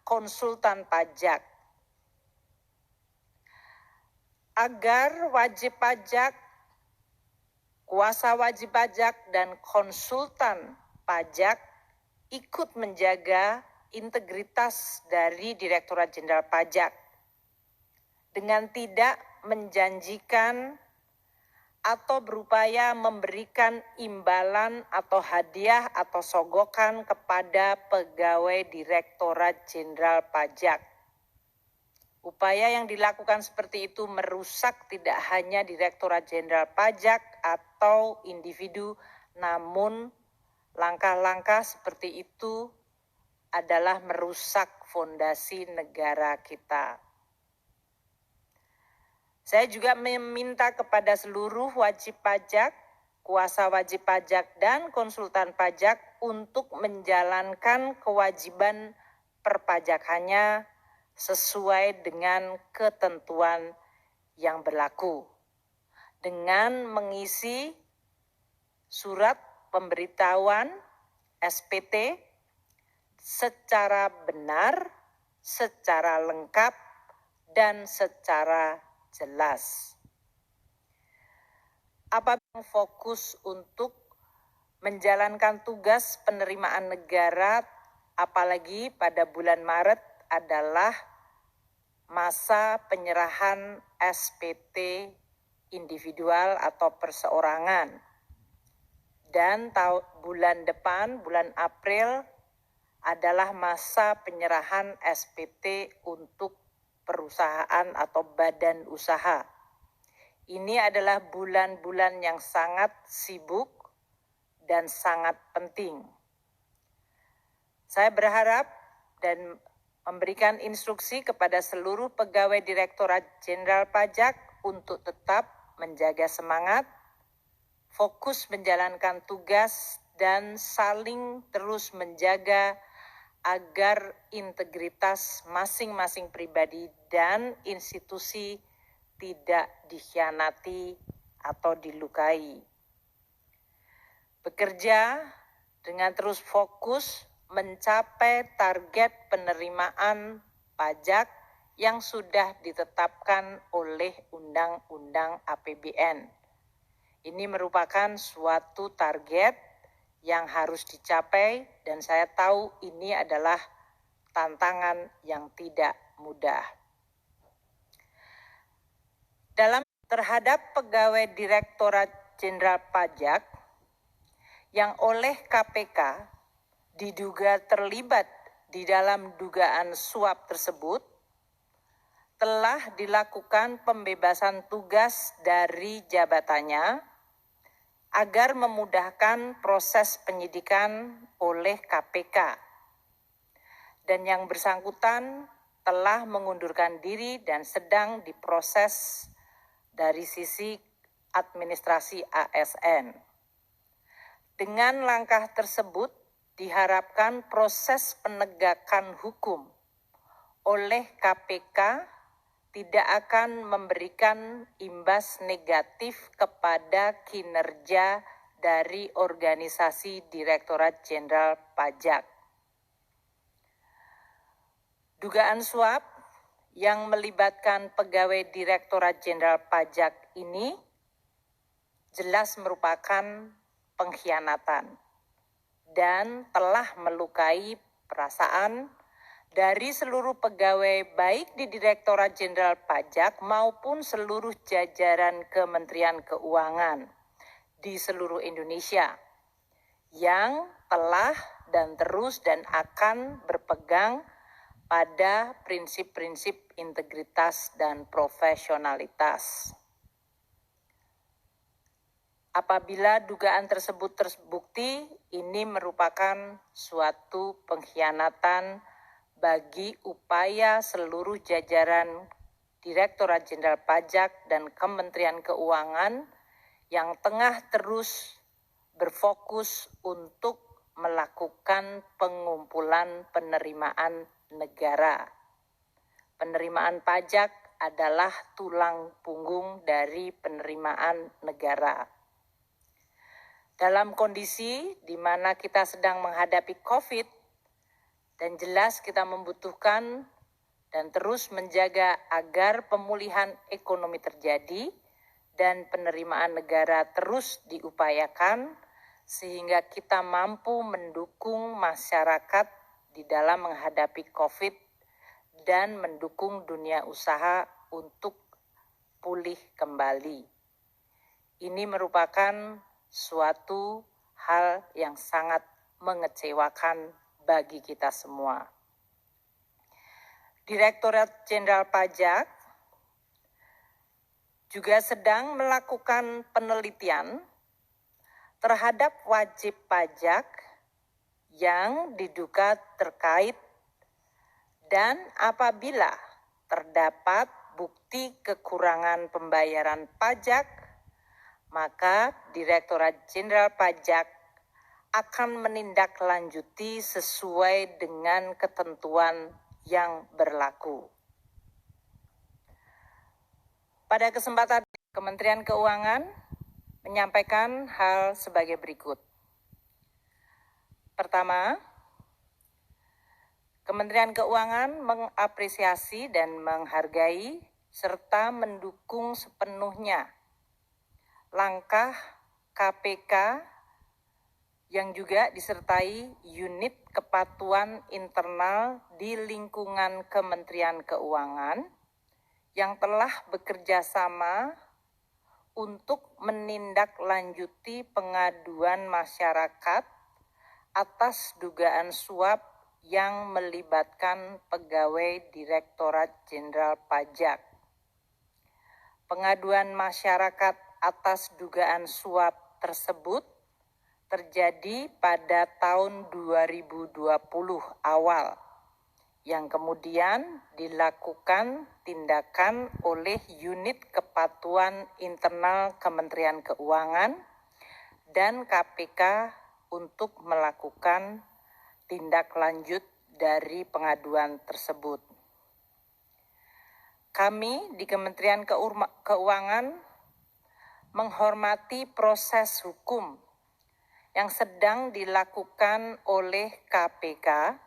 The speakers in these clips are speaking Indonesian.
konsultan pajak agar wajib pajak, kuasa wajib pajak, dan konsultan pajak ikut menjaga integritas dari Direktorat Jenderal Pajak dengan tidak menjanjikan atau berupaya memberikan imbalan atau hadiah atau sogokan kepada pegawai Direktorat Jenderal Pajak. Upaya yang dilakukan seperti itu merusak tidak hanya Direktorat Jenderal Pajak atau individu, namun langkah-langkah seperti itu adalah merusak fondasi negara kita. Saya juga meminta kepada seluruh wajib pajak, kuasa wajib pajak, dan konsultan pajak untuk menjalankan kewajiban perpajakannya sesuai dengan ketentuan yang berlaku dengan mengisi surat pemberitahuan SPT secara benar, secara lengkap, dan secara jelas. Apabila fokus untuk menjalankan tugas penerimaan negara, apalagi pada bulan Maret adalah masa penyerahan SPT individual atau perseorangan. Dan bulan depan, bulan April, adalah masa penyerahan SPT untuk perusahaan atau badan usaha. Ini adalah bulan-bulan yang sangat sibuk dan sangat penting. Saya berharap dan memberikan instruksi kepada seluruh pegawai Direktorat Jenderal Pajak untuk tetap menjaga semangat, fokus menjalankan tugas, dan saling terus menjaga agar integritas masing-masing pribadi dan institusi tidak dikhianati atau dilukai. Bekerja dengan terus fokus mencapai target penerimaan pajak yang sudah ditetapkan oleh Undang-Undang APBN. Ini merupakan suatu target yang harus dicapai, dan saya tahu ini adalah tantangan yang tidak mudah. Terhadap pegawai Direktorat Jenderal Pajak yang oleh KPK diduga terlibat di dalam dugaan suap tersebut, telah dilakukan pembebasan tugas dari jabatannya agar memudahkan proses penyidikan oleh KPK. Dan yang bersangkutan telah mengundurkan diri dan sedang diproses dari sisi administrasi ASN. Dengan langkah tersebut diharapkan proses penegakan hukum oleh KPK tidak akan memberikan imbas negatif kepada kinerja dari organisasi Direktorat Jenderal Pajak. Dugaan suap yang melibatkan pegawai Direktorat Jenderal Pajak ini jelas merupakan pengkhianatan dan telah melukai perasaan dari seluruh pegawai baik di Direktorat Jenderal Pajak maupun seluruh jajaran Kementerian Keuangan di seluruh Indonesia yang telah dan terus dan akan berpegang pada prinsip-prinsip integritas dan profesionalitas. Apabila dugaan tersebut terbukti, ini merupakan suatu pengkhianatan bagi upaya seluruh jajaran Direktorat Jenderal Pajak dan Kementerian Keuangan yang tengah terus berfokus untuk melakukan pengumpulan penerimaan negara. Penerimaan pajak adalah tulang punggung dari penerimaan negara. Dalam kondisi di mana kita sedang menghadapi COVID, Dan jelas kita membutuhkan dan terus menjaga agar pemulihan ekonomi terjadi dan penerimaan negara terus diupayakan sehingga kita mampu mendukung masyarakat di dalam menghadapi COVID dan mendukung dunia usaha untuk pulih kembali. Ini merupakan suatu hal yang sangat mengecewakan bagi kita semua. Direktorat Jenderal Pajak juga sedang melakukan penelitian terhadap wajib pajak yang diduga terkait dan apabila terdapat bukti kekurangan pembayaran pajak, maka Direktorat Jenderal Pajak akan menindaklanjuti sesuai dengan ketentuan yang berlaku. Pada kesempatan Kementerian Keuangan menyampaikan hal sebagai berikut. Pertama, Kementerian Keuangan mengapresiasi dan menghargai serta mendukung sepenuhnya langkah KPK yang juga disertai unit kepatuhan internal di lingkungan Kementerian Keuangan yang telah bekerja sama untuk menindaklanjuti pengaduan masyarakat atas dugaan suap yang melibatkan pegawai Direktorat Jenderal Pajak. Pengaduan masyarakat atas dugaan suap tersebut terjadi pada tahun 2020 awal, yang kemudian dilakukan tindakan oleh unit kepatuhan internal Kementerian Keuangan dan KPK untuk melakukan tindak lanjut dari pengaduan tersebut. Kami di Kementerian Keuangan menghormati proses hukum yang sedang dilakukan oleh KPK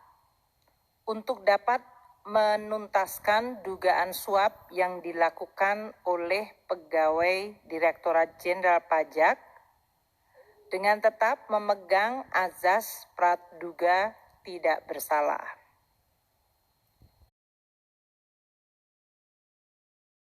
untuk dapat menuntaskan dugaan suap yang dilakukan oleh pegawai Direktorat Jenderal Pajak dengan tetap memegang azas praduga tidak bersalah.